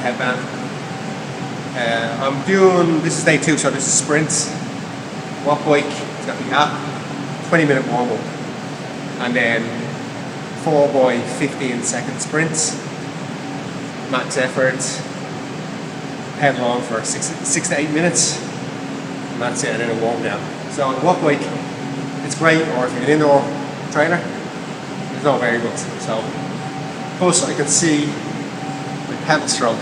headband. I'm doing, this is day 2, so this is sprints. Walk bike, it's got the app, 20-minute warm up, and then 4 by 15-second sprints, max effort, pedal on for 6 to 8 minutes, and that's it, and then a warm down. So on the walk bike, it's great, or if you're an indoor trainer, there's no variables. So, plus I can see my pedal stroke.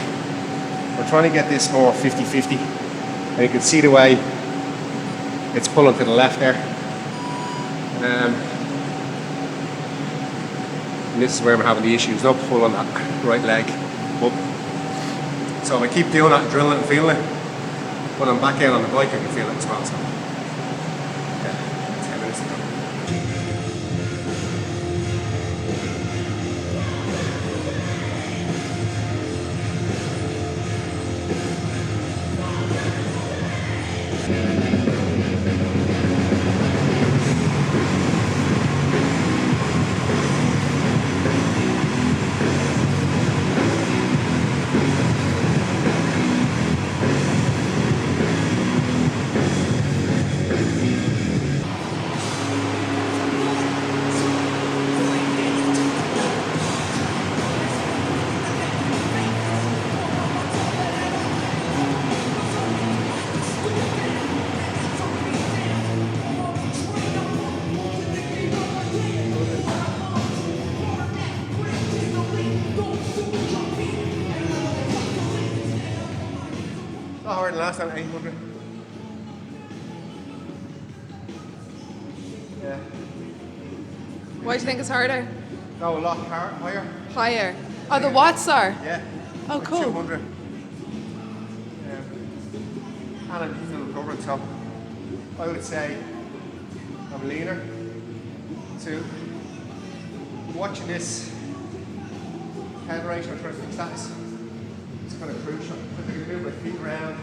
We're trying to get this more 50-50, and you can see the way it's pulling to the left there. And this is where I'm having the issues, not pull on that right leg up. So if I keep doing that, drilling and feeling it, when I'm back out on the bike I can feel it as well. So, yeah, 10 minutes ago. Not harder than last time, 800. Yeah. Why do you think it's harder? No, a lot higher. Higher. Oh, the watts are? Yeah. Oh, like cool. 200. And I'm still recovering, so I would say I'm leaner. 2. Watching this head ratio, trying to fix that is kind of crucial. If I can move my feet around,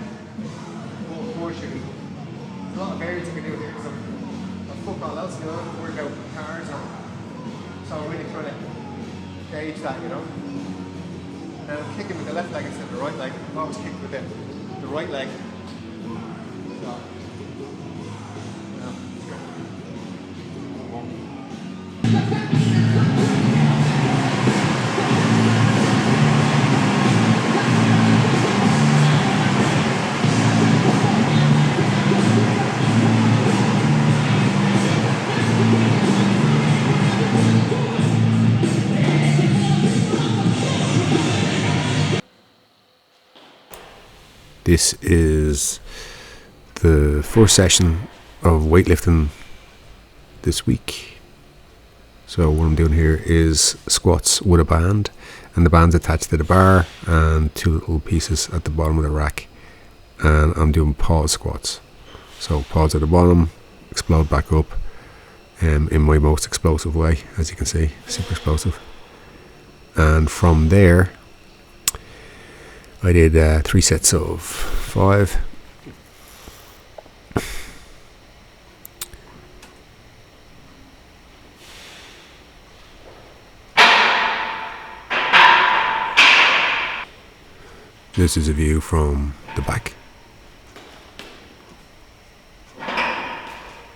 full push, there's a lot of variance I can do here because I'm fuck all else, you know, I'm worried about cars, so I'm really trying to gauge that, you know. And I'm kicking with the left leg instead of the right leg. I've always kicked with the right leg. So, This is the first session of weightlifting this week. So what I'm doing here is squats with a band, and the band's attached to the bar and 2 little pieces at the bottom of the rack, and I'm doing pause squats. So pause at the bottom, explode back up, in my most explosive way, as you can see, super explosive. And from there I did 3 sets of 5. This is a view from the back.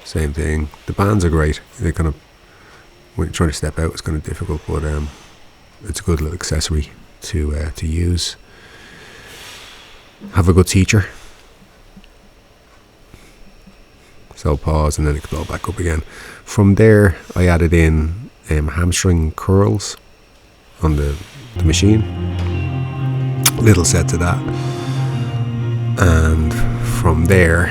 Same thing. The bands are great. They kind of, when you're trying to step out, it's kind of difficult, but it's a good little accessory to use. Have a good teacher. So pause and then explode back up again. From there, I added in hamstring curls on the machine. Little sets of that. And from there,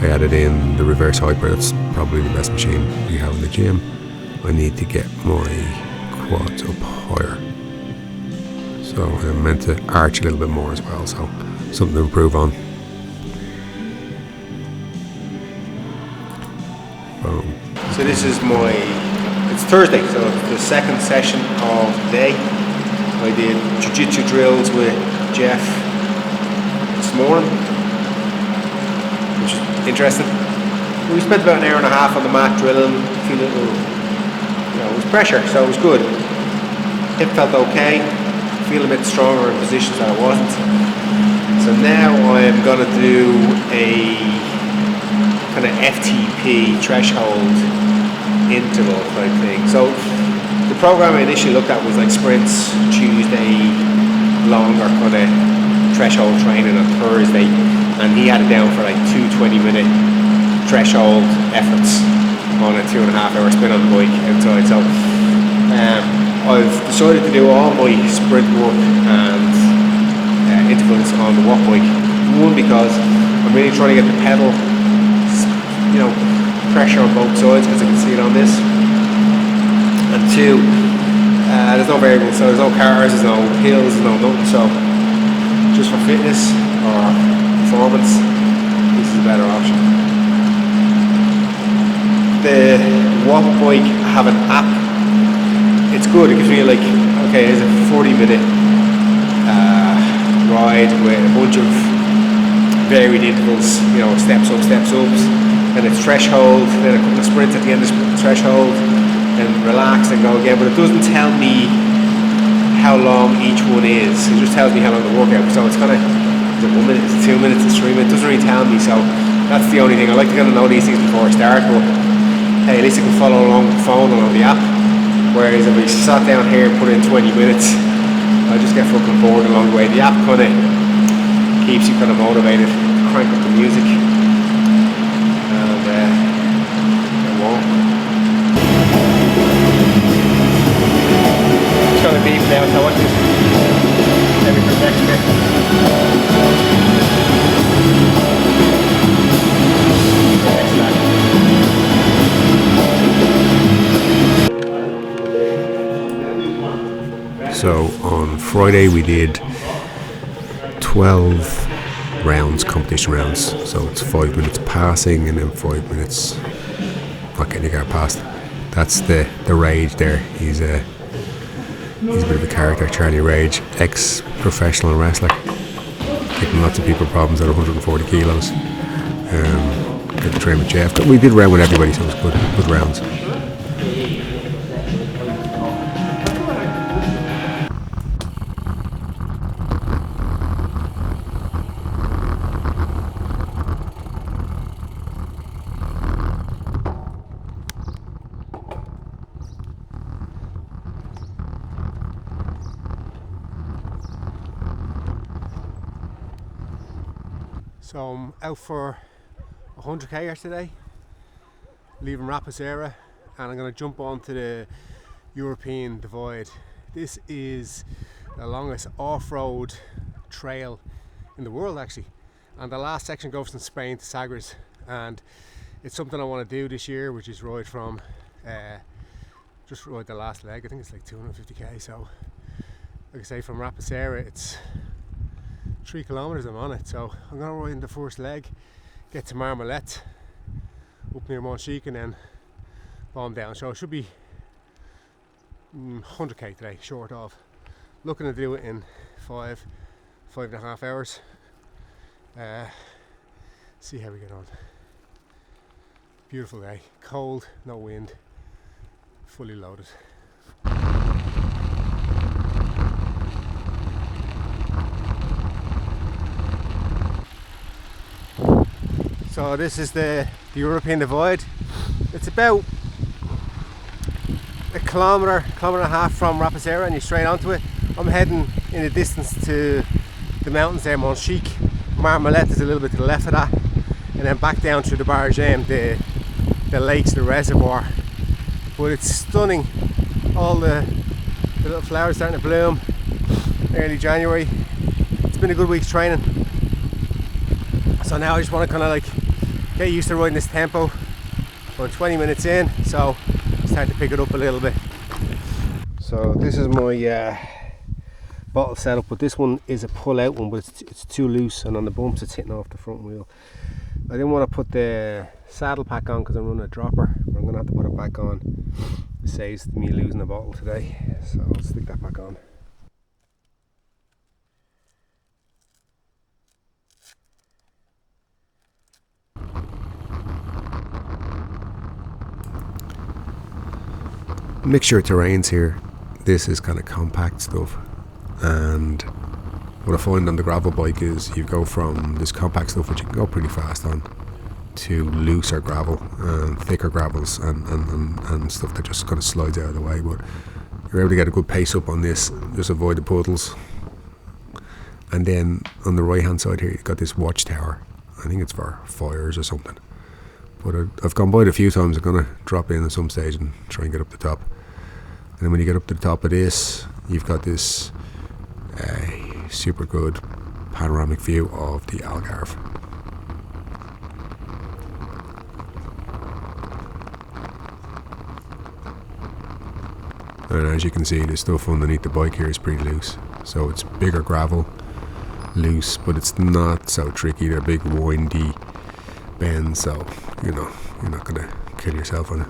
I added in the reverse hyper. That's probably the best machine we have in the gym. I need to get my quads up higher, so I'm meant to arch a little bit more as well, so something to improve on. Boom. So this is it's Thursday, so it's the second session of the day. I did jiu-jitsu drills with Jeff this morning, which is interesting. We spent about an hour and a half on the mat drilling, a few little it was pressure, so it was good. Hip felt okay, feel a bit stronger in positions that I wasn't. So now I'm gonna do a kind of FTP threshold interval type thing. So the program I initially looked at was like sprints Tuesday, longer kind of threshold training on Thursday, and he had it down for like 2 20-minute threshold efforts on a 2.5 hour spin on the bike outside. So I've decided to do all my sprint work and intervals on the walk bike. One, because I'm really trying to get the pedal, pressure on both sides, because I can see it on this. And two, there's no variables, so there's no cars, there's no hills, there's no nothing. So just for fitness or performance, this is a better option. The walk bike have an app. It's good. It gives me like, okay, there's a 40-minute ride with a bunch of varied intervals, steps ups, and it's threshold, then a couple of sprints at the end of the threshold, and relax and go again. But it doesn't tell me how long each one is. It just tells me how long the workout. So it's kind of, is it 1 minute, is it 2 minutes, it's 3 minutes? It doesn't really tell me. So that's the only thing. I like to kind of know these things before I start, but hey, at least I can follow along with the phone and on the app. Whereas if I sat down here and put in 20 minutes, I just get fucking bored along the way. The app kind of keeps you kind of motivated, crank up the music, and it won't. It's going to beep now, so watch this. Maybe for the next bit. So on Friday we did 12 rounds, competition rounds. So it's 5 minutes passing and then 5 minutes not getting your car past. That's the Rage there. He's a bit of a character, Charlie Rage, ex-professional wrestler, giving lots of people problems at 140 kilos. Good to train with Jeff. We did round with everybody, so it was good rounds. So I'm out for 100k today, leaving Rapacera, and I'm going to jump onto the European Divide. This is the longest off-road trail in the world actually, and the last section goes from Spain to Sagres, and it's something I want to do this year, which is ride from just ride the last leg. I think it's like 250k. So like I say, from Rapacera it's 3 kilometers I'm on it, so I'm going to ride in the first leg, get to Marmolet up near Montchique, and then bomb down. So it should be 100k today, short of. Looking to do it in 5.5 hours. See how we get on. Beautiful day, cold, no wind, fully loaded. So this is the European Divide. It's about a kilometre and a half from Rapacera, and you're straight onto it. I'm heading in the distance to the mountains there, Montchique. Marmolet is a little bit to the left of that, and then back down through the Bargem, the lakes, the reservoir. But it's stunning. All the little flowers starting to bloom early January. It's been a good week's training. So now I just want to kind of like get used to riding this tempo. We're 20 minutes in, so start to pick it up a little bit. So this is my bottle setup, but this one is a pull-out one, but it's too loose, and on the bumps it's hitting off the front wheel. I didn't want to put the saddle pack on because I'm running a dropper, but I'm going to have to put it back on. It saves me losing the bottle today, so I'll stick that back on. mixture of terrains here. This is kind of compact stuff, and what I find on the gravel bike is you go from this compact stuff, which you can go pretty fast on, to looser gravel and thicker gravels and stuff that just kind of slides out of the way. But you're able to get a good pace up on this, just avoid the puddles. And then on the right hand side here, you've got this watchtower. I think it's for fires or something. But I've gone by it a few times. I'm going to drop in at some stage and try and get up the top. And then when you get up to the top of this, you've got this super good panoramic view of the Algarve. And as you can see, the stuff underneath the bike here is pretty loose. So it's bigger gravel, loose, but it's not so tricky. They're big windy bends, so you're not going to kill yourself on it.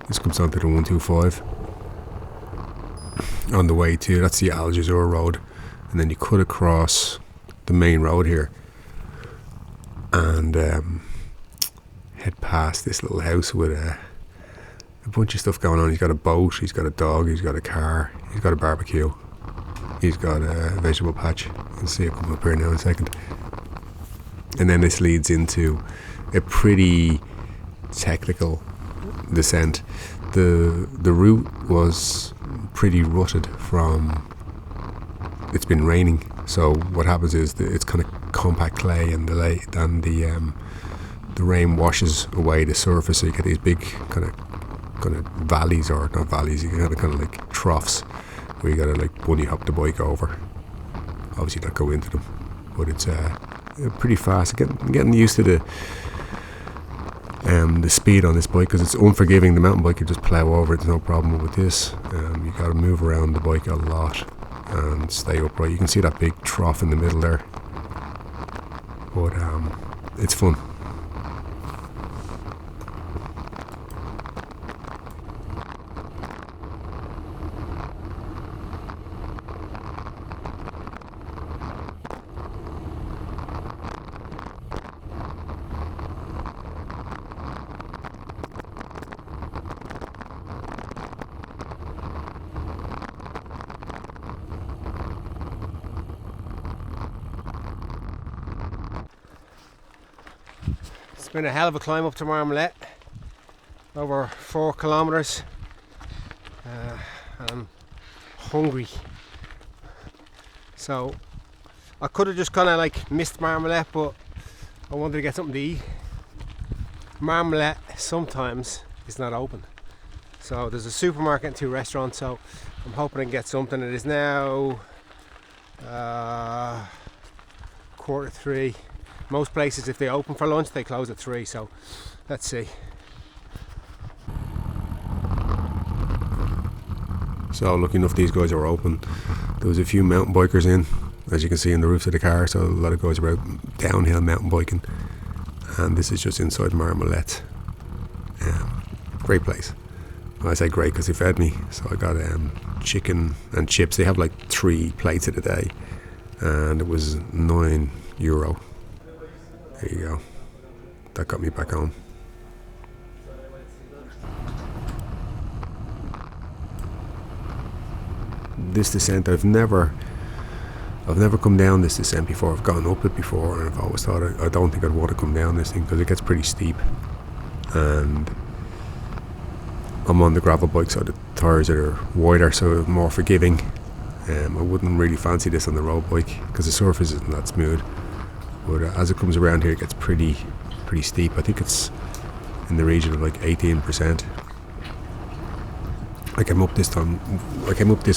This comes onto the 125. On the way to, that's the Al Jazeera road, and then you cut across the main road here and head past this little house with a bunch of stuff going on. He's got a boat, he's got a dog, he's got a car, he's got a barbecue, he's got a vegetable patch. You'll see it coming up here now in a second. And then this leads into a pretty technical descent. The route was pretty rutted from, it's been raining, so what happens is it's kind of compact clay, and the rain washes away the surface, so you get these big kind of valleys, or not valleys, you get kind of like troughs where you gotta like bunny hop the bike over. Obviously not go into them, but it's pretty fast. Getting used to the speed on this bike, because it's unforgiving. The mountain bike, you just plow over it, there's no problem. With this, you got to move around the bike a lot and stay upright. You can see that big trough in the middle there, but it's fun. It's been a hell of a climb up to Marmalette, over 4 kilometers, and I'm hungry, so I could have just kind of like missed Marmalette, but I wanted to get something to eat. Marmalette sometimes is not open, so there's a supermarket and 2 restaurants, so I'm hoping I can get something. It is now 2:45. Most places, if they open for lunch, they close at 3, so let's see. So lucky enough these guys are open. There was a few mountain bikers in, as you can see in the roofs of the car, so a lot of guys are out downhill mountain biking, and this is just inside Marmalette. Great place. I say great because they fed me, so I got chicken and chips. They have like 3 plates a day, and it was €9. There you go. That got me back home. This descent, I've never come down this descent before. I've gone up it before, and I've always thought I don't think I'd want to come down this thing because it gets pretty steep, and I'm on the gravel bike, so the tires are wider, so more forgiving. I wouldn't really fancy this on the road bike because the surface isn't that smooth. But as it comes around here, it gets pretty steep. I think it's in the region of like 18%. I came up this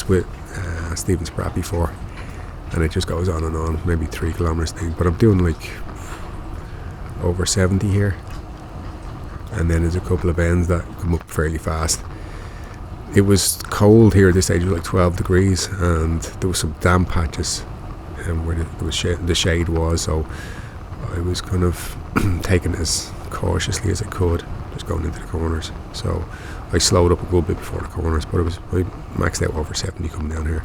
with Stephen Spratt before, and it just goes on and on, maybe 3 kilometers thing. But I'm doing like over 70 here, and then there's a couple of bends that come up fairly fast. It was cold here at this stage, it was like 12 degrees, and there was some damp patches where the shade was, so I was kind of taking it as cautiously as I could, just going into the corners. So I slowed up a good bit before the corners, but I maxed out over 70 coming down here.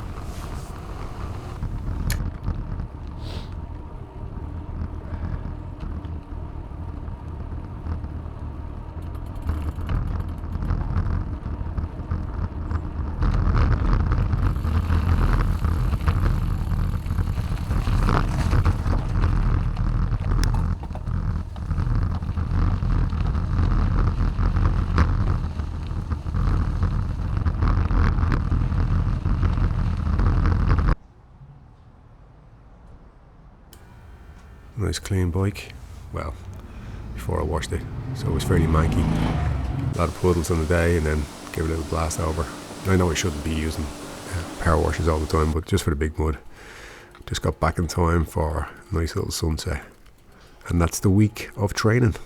Nice clean bike. Well, before I washed it, so it was fairly manky. A lot of puddles on the day, and then give it a little blast over. I know I shouldn't be using power washers all the time, but just for the big mud. Just got back in time for a nice little sunset. And that's the week of training.